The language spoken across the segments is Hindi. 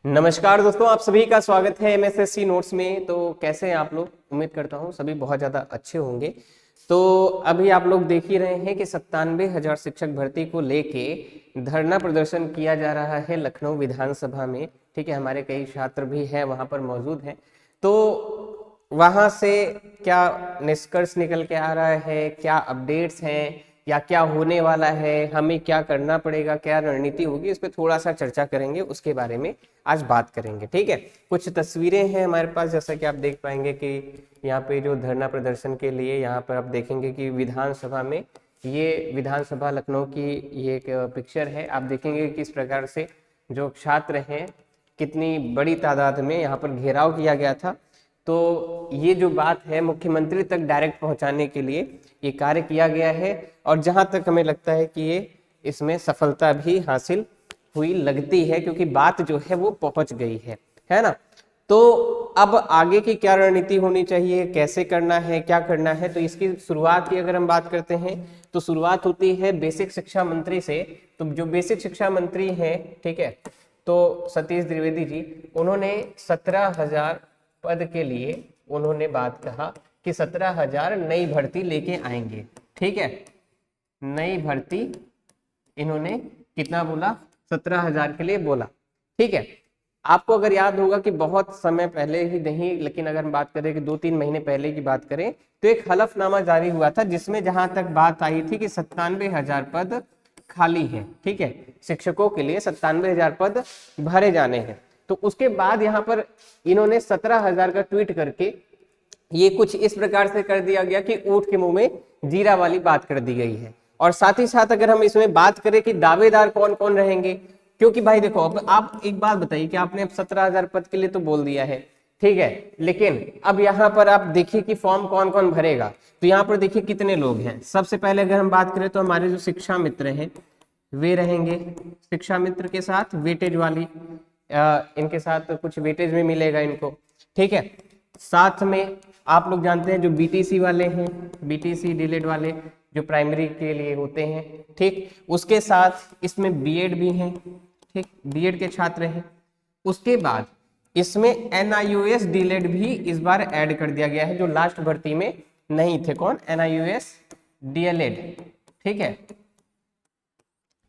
नमस्कार दोस्तों, आप सभी का स्वागत है एमएसएससी नोट्स में। तो कैसे हैं आप लोग? उम्मीद करता हूँ सभी बहुत ज़्यादा अच्छे होंगे। तो अभी आप लोग देख ही रहे हैं कि 97,000 शिक्षक भर्ती को लेके धरना प्रदर्शन किया जा रहा है लखनऊ विधानसभा में। ठीक है, हमारे कई छात्र भी हैं वहाँ पर मौजूद हैं। तो वहाँ से क्या निष्कर्ष निकल के आ रहा है, क्या अपडेट्स हैं या क्या होने वाला है, हमें क्या करना पड़ेगा, क्या रणनीति होगी, इस पे थोड़ा सा चर्चा करेंगे, उसके बारे में आज बात करेंगे। ठीक है, कुछ तस्वीरें हैं हमारे पास, जैसा कि आप देख पाएंगे कि यहाँ पे जो धरना प्रदर्शन के लिए यहाँ पर आप देखेंगे कि विधानसभा में, ये विधानसभा लखनऊ की ये एक पिक्चर है। आप देखेंगे कि किस प्रकार से जो छात्र हैं कितनी बड़ी तादाद में यहाँ पर घेराव किया गया था। तो ये जो बात है मुख्यमंत्री तक डायरेक्ट पहुंचाने के लिए ये कार्य किया गया है, और जहां तक हमें लगता है कि ये इसमें सफलता भी हासिल हुई लगती है, क्योंकि बात जो है वो पहुंच गई है ना। तो अब आगे की क्या रणनीति होनी चाहिए, कैसे करना है, क्या करना है, तो इसकी शुरुआत की अगर हम बात करते हैं तो शुरुआत होती है बेसिक शिक्षा मंत्री से। तो जो बेसिक शिक्षा मंत्री हैं, ठीक है, तो सतीश द्विवेदी जी, उन्होंने 17,000 पद के लिए उन्होंने बात कहा कि 17,000 नई भर्ती लेके आएंगे। ठीक है, नई भर्ती इन्होंने कितना बोला? 17,000 के लिए बोला। ठीक है, आपको अगर याद होगा कि बहुत समय पहले ही नहीं, लेकिन अगर हम बात करें कि 2-3 महीने पहले की बात करें तो एक हलफनामा जारी हुआ था जिसमें जहां तक बात आई थी कि 97,000 पद खाली है। ठीक है, शिक्षकों के लिए 97,000 पद भरे जाने हैं। तो उसके बाद यहाँ पर इन्होंने 17,000 का ट्वीट करके ये कुछ इस प्रकार से कर दिया गया कि ऊंट के मुंह में जीरा वाली बात कर दी गई है। और साथ ही साथ अगर हम इसमें बात करें कि दावेदार कौन कौन रहेंगे, क्योंकि भाई देखो, अब आप एक बात बताइए कि आपने अब 17,000 पद के लिए तो बोल दिया है, ठीक है, लेकिन अब यहाँ पर आप देखिए कि फॉर्म कौन कौन भरेगा। तो यहाँ पर देखिए कितने लोग हैं। सबसे पहले अगर हम बात करें तो हमारे जो शिक्षा मित्र हैं वे रहेंगे। शिक्षा मित्र के साथ वेटेज वाली इनके साथ कुछ वेटेज में मिलेगा इनको। ठीक है, साथ में आप लोग जानते हैं जो बीटीसी वाले हैं, बीटीसी डीलेड वाले जो प्राइमरी के लिए होते हैं। ठीक, उसके साथ इसमें बीएड भी हैं। ठीक, बीएड के छात्र हैं। उसके बाद इसमें एनआईओएस डीलेड भी इस बार ऐड कर दिया गया है, जो लास्ट भर्ती में नहीं थे। कौन? NIOS DElEd. ठीक है,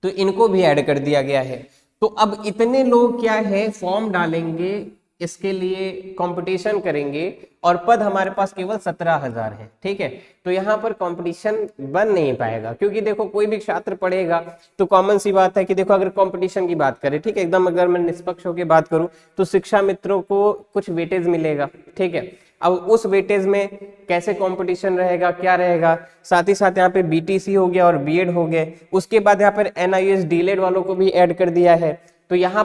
तो इनको भी ऐड कर दिया गया है। तो अब इतने लोग क्या है फॉर्म डालेंगे, इसके लिए कंपटीशन करेंगे, और पद हमारे पास केवल 17,000 है। ठीक है, तो यहाँ पर कंपटीशन बन नहीं पाएगा, क्योंकि देखो कोई भी छात्र पढ़ेगा तो कॉमन सी बात है कि देखो अगर कंपटीशन की बात करें, ठीक है, एकदम अगर मैं निष्पक्ष होकर बात करूं तो शिक्षा मित्रों को कुछ वेटेज मिलेगा। ठीक है, अब उस वेटेज में कैसे कंपटीशन रहेगा, क्या रहेगा, साथ ही साथ यहाँ पे बीटीसी हो गया और बीएड हो गए। उसके बाद यहाँ पर एनआईएस डीलेड वालों को भी ऐड कर दिया है। तो यहाँ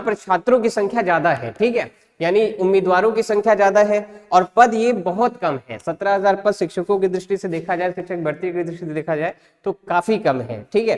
पर छात्रों की संख्या ज्यादा है। ठीक है, यानी उम्मीदवारों की संख्या ज्यादा है और पद ये बहुत कम है। 17,000 पद शिक्षकों की दृष्टि से देखा जाए, शिक्षक भर्ती की दृष्टि से देखा जाए तो काफी कम है। ठीक है,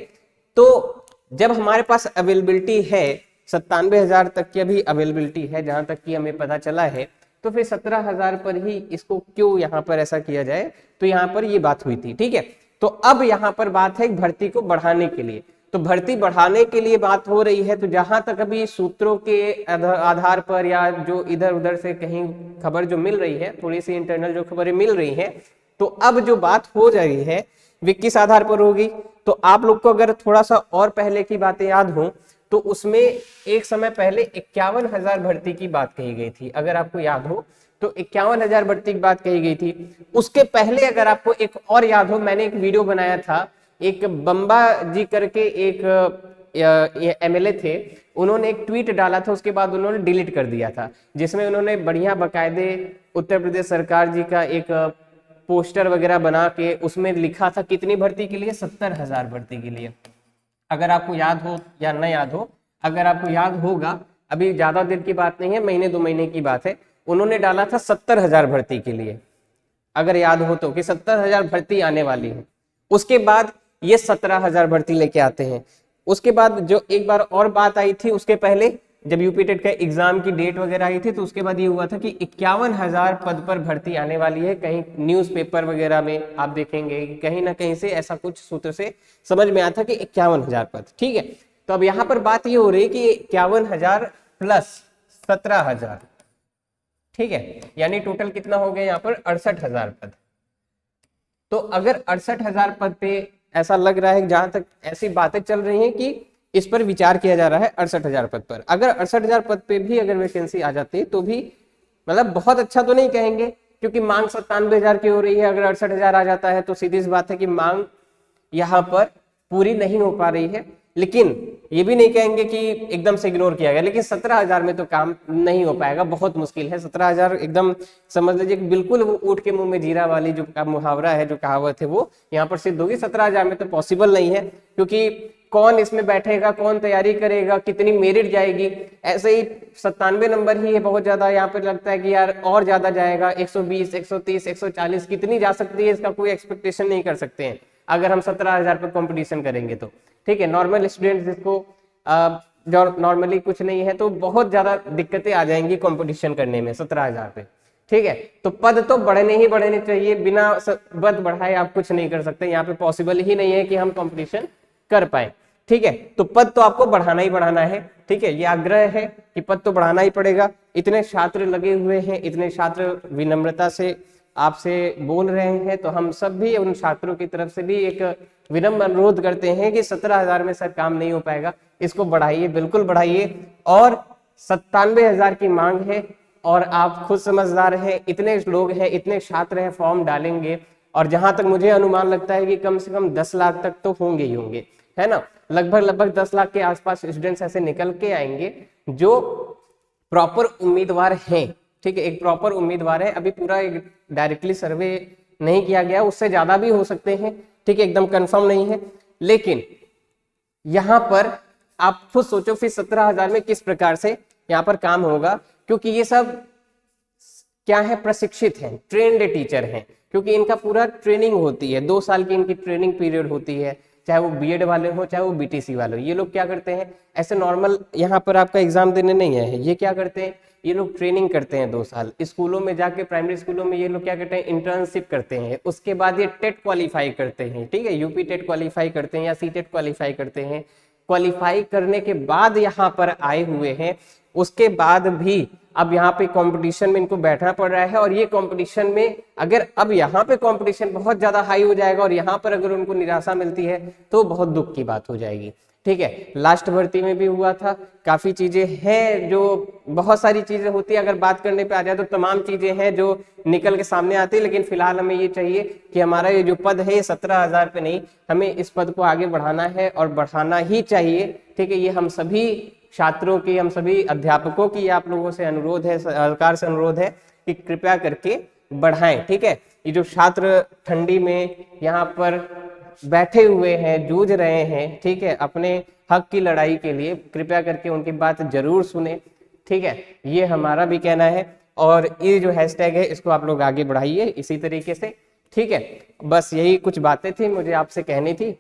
तो जब हमारे पास अवेलेबिलिटी है 97,000 तक की अभी अवेलेबिलिटी है, जहां तक कि हमें पता चला है, तो फिर 17,000 पर ही इसको क्यों यहाँ पर ऐसा किया जाए। तो यहाँ पर ये बात हुई थी। ठीक है, तो अब यहाँ पर बात है भर्ती को बढ़ाने के लिए। तो भर्ती बढ़ाने के लिए बात हो रही है। तो जहां तक अभी सूत्रों के आधार पर या जो इधर उधर से कहीं खबर जो मिल रही है, थोड़ी सी इंटरनल जो खबरें मिल रही हैं, तो अब जो बात हो रही है वे किस आधार पर होगी। तो आप लोग को अगर थोड़ा सा और पहले की बातें याद हो तो उसमें एक समय पहले 51,000 भर्ती की बात कही गई थी। अगर आपको याद हो तो 51,000 भर्ती की बात कही गई थी। उसके पहले अगर आपको एक और याद हो, मैंने एक वीडियो बनाया था, एक बम्बा जी करके एक एमएलए थे, उन्होंने एक ट्वीट डाला था, उसके बाद उन्होंने डिलीट कर दिया था, जिसमें उन्होंने बढ़िया बकायदे उत्तर प्रदेश सरकार जी का एक पोस्टर वगैरह बना के उसमें लिखा था कितनी भर्ती के लिए? 70,000 भर्ती के लिए। अगर आपको याद हो या न याद हो, अगर आपको याद होगा, अभी ज्यादा देर की बात नहीं है, महीने 2 महीने की बात है, उन्होंने डाला था 70,000 भर्ती के लिए, अगर याद हो तो, कि 70,000 भर्ती आने वाली है। उसके बाद ये 17,000 भर्ती लेके आते हैं। उसके बाद जो एक बार और बात आई थी, उसके पहले जब यूपी टेट का एग्जाम की डेट वगैरह आई थी, तो उसके बाद ये हुआ था कि 51,000 पद पर भर्ती आने वाली है। कहीं न्यूज़पेपर वगैरह में आप देखेंगे कि कहीं ना कहीं से ऐसा कुछ सूत्र से समझ में आता कि 51,000 पद। ठीक है, तो अब यहाँ पर बात ये हो रही है कि 51,000 प्लस 17,000, ठीक है, यानी टोटल कितना हो गया यहाँ पर 68,000 पद। तो अगर 68,000 पद पे ऐसा लग रहा है, जहां तक ऐसी बातें चल रही हैं कि इस पर विचार किया जा रहा है 68,000 पद पर, अगर 68,000 पद पे भी अगर वैकेंसी आ जाती तो भी मतलब बहुत अच्छा तो नहीं कहेंगे, क्योंकि मांग 97,000 की हो रही है। अगर 68,000 आ जाता है तो सीधी सी बात है कि मांग यहाँ पर पूरी नहीं हो पा रही है, लेकिन ये भी नहीं कहेंगे कि एकदम से इग्नोर किया गया। लेकिन 17,000 में तो काम नहीं हो पाएगा, बहुत मुश्किल है। 17,000 एकदम समझ लीजिए कि बिल्कुल वो ऊँट के मुंह में जीरा वाली जो मुहावरा है, जो कहावत है, वो यहाँ पर सिद्ध होगी। 17,000 में तो पॉसिबल नहीं है, क्योंकि कौन इसमें बैठेगा, कौन तैयारी करेगा, कितनी मेरिट जाएगी। ऐसे ही 97 नंबर ही है बहुत ज्यादा, यहाँ पे लगता है कि यार और ज्यादा जाएगा, 120, 130, 140 कितनी जा सकती है, इसका कोई एक्सपेक्टेशन नहीं कर सकते हैं अगर हम 17,000 पे कंपटीशन करेंगे तो, ठीक है। नॉर्मल स्टूडेंट जिसको जो नॉर्मली कुछ नहीं है, तो बहुत ज्यादा दिक्कतें आ जाएंगी कंपटीशन करने में 17,000 पे, ठीक है। तो पद तो बढ़ने ही बढ़ने चाहिए, बिना पद बढ़ाए आप कुछ नहीं कर सकते। यहाँ पे पॉसिबल ही नहीं है कि हम कंपटीशन कर पाए, ठीक है। तो पद तो आपको बढ़ाना ही बढ़ाना है, ठीक है। ये आग्रह है कि पद तो बढ़ाना ही पड़ेगा। इतने छात्र लगे हुए हैं, इतने छात्र विनम्रता से आपसे बोल रहे हैं, तो हम सब भी उन छात्रों की तरफ से भी एक विनम्र अनुरोध करते हैं कि 17,000 में सर काम नहीं हो पाएगा, इसको बढ़ाइए, बिल्कुल बढ़ाइए। और 97,000 की मांग है, और आप खुद समझदार हैं, इतने लोग हैं, इतने छात्र हैं, फॉर्म डालेंगे, और जहां तक मुझे अनुमान लगता है कि कम से कम 10 लाख तक तो होंगे ही होंगे, है ना। लगभग 10 लाख के आसपास स्टूडेंट्स ऐसे निकल के आएंगे जो प्रॉपर उम्मीदवार हैं, ठीक है। एक प्रॉपर उम्मीदवार है, अभी पूरा एक डायरेक्टली सर्वे नहीं किया गया, उससे ज्यादा भी हो सकते हैं, ठीक है, एकदम कंफर्म नहीं है। लेकिन यहां पर आप खुद सोचो फिर 17,000 में किस प्रकार से यहाँ पर काम होगा, क्योंकि ये सब क्या है, प्रशिक्षित हैं, ट्रेन्ड टीचर हैं, क्योंकि इनका पूरा ट्रेनिंग होती है, 2 साल की इनकी ट्रेनिंग पीरियड होती है, चाहे वो बीएड वाले हो, चाहे वो बीटीसी वाले हो। ये लोग क्या करते हैं, ऐसे नॉर्मल यहाँ पर आपका एग्जाम देने नहीं है, ये क्या करते हैं, ये लोग ट्रेनिंग करते हैं 2 साल स्कूलों में जाके, प्राइमरी स्कूलों में ये लोग क्या करते हैं, इंटर्नशिप करते हैं। उसके बाद ये टेट क्वालिफाई करते हैं, ठीक है, यूपी टेट क्वालिफाई करते हैं या सी टेट क्वालिफाई करते हैं। क्वालिफाई करने के बाद यहाँ पर आए हुए हैं, उसके बाद भी अब यहाँ पे कंपटीशन में इनको बैठना पड़ रहा है। और ये कंपटीशन में अगर अब यहाँ पे कंपटीशन बहुत ज्यादा हाई हो जाएगा और यहाँ पर अगर उनको निराशा मिलती है तो बहुत दुख की बात हो जाएगी, ठीक है। लास्ट भर्ती में भी हुआ था, काफी चीजें हैं, जो बहुत सारी चीजें होती है, अगर बात करने पे आ जाए तो तमाम चीजें हैं जो निकल के सामने आती है। लेकिन फिलहाल हमें ये चाहिए कि हमारा ये जो पद है 17,000 पे नहीं, हमें इस पद को आगे बढ़ाना है और बढ़ाना ही चाहिए, ठीक है। ये हम सभी छात्रों की, हम सभी अध्यापकों की आप लोगों से अनुरोध है, सरकार से अनुरोध है कि कृपया करके बढ़ाएं, ठीक है। ये जो छात्र ठंडी में यहाँ पर बैठे हुए हैं, जूझ रहे हैं, ठीक है, अपने हक की लड़ाई के लिए, कृपया करके उनकी बात जरूर सुने, ठीक है। ये हमारा भी कहना है। और ये जो हैशटैग है इसको आप लोग आगे बढ़ाइए इसी तरीके से, ठीक है। बस यही कुछ बातें थी मुझे आपसे कहनी थी।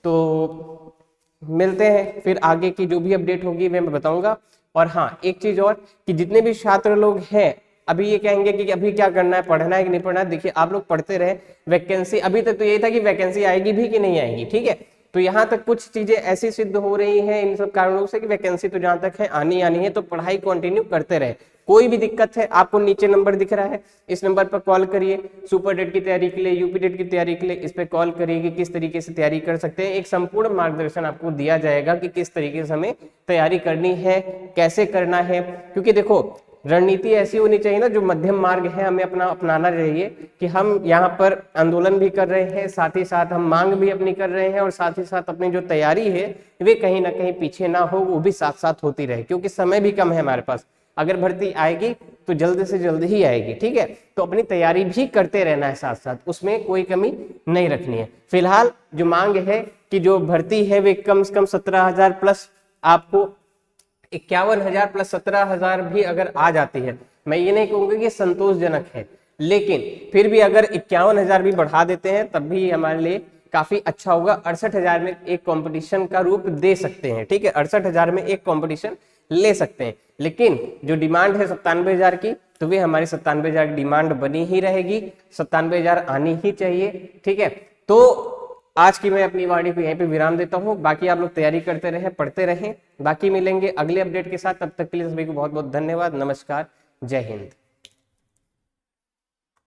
तो मिलते हैं फिर, आगे की जो भी अपडेट होगी मैं बताऊंगा। और हाँ, एक चीज और कि जितने भी छात्र लोग हैं, अभी ये कहेंगे कि अभी क्या करना है, पढ़ना है कि नहीं पढ़ना है, देखिए आप लोग पढ़ते रहे। वैकेंसी अभी तक तो यही था कि वैकेंसी आएगी भी कि नहीं आएगी, ठीक है। तो यहाँ तक कुछ चीजें ऐसी सिद्ध हो रही हैं इन सब कारणों से कि वैकेंसी तो जहां तक है आनी आनी है। तो पढ़ाई कंटिन्यू करते रहे। कोई भी दिक्कत है, आपको नीचे नंबर दिख रहा है, इस नंबर पर कॉल करिए। सुपर टेट की तैयारी के लिए, यूपी टेट की तैयारी के लिए इस पर कॉल करिए कि किस तरीके से तैयारी कर सकते हैं। एक संपूर्ण मार्गदर्शन आपको दिया जाएगा कि किस तरीके से हमें तैयारी करनी है, कैसे करना है। क्योंकि देखो, रणनीति ऐसी होनी चाहिए ना, जो मध्यम मार्ग है हमें अपना अपनाना चाहिए कि हम यहाँ पर आंदोलन भी कर रहे हैं, साथ ही साथ हम मांग भी अपनी कर रहे हैं, और साथ ही साथ अपनी जो तैयारी है वे कहीं ना कहीं पीछे ना हो, वो भी साथ साथ होती रहे, क्योंकि समय भी कम है हमारे पास। अगर भर्ती आएगी तो जल्द से जल्द ही आएगी, ठीक है। तो अपनी तैयारी भी करते रहना है साथ साथ, उसमें कोई कमी नहीं रखनी है। फिलहाल जो मांग है कि जो भर्ती है वे कम से कम 17,000 प्लस, आपको 51,000 प्लस 17,000 भी अगर आ जाती है, मैं ये नहीं कहूंगा कि संतोषजनक है, लेकिन फिर भी अगर 51,000 भी बढ़ा देते हैं तब भी हमारे लिए काफी अच्छा होगा। 68,000 में एक कंपटीशन का रूप दे सकते हैं, ठीक है। 68,000 में एक कंपटीशन ले सकते हैं। लेकिन जो डिमांड है 97,000 की, तो वे हमारी 97,000 की डिमांड बनी ही रहेगी, 97,000 आनी ही चाहिए, ठीक है। तो आज की मैं अपनी वाणी को यहीं पे विराम देता हूँ। बाकी आप लोग तैयारी करते रहे, पढ़ते रहें, बाकी मिलेंगे अगले अपडेट के साथ, तब तक के लिए सभी को बहुत बहुत धन्यवाद। नमस्कार, जय हिंद।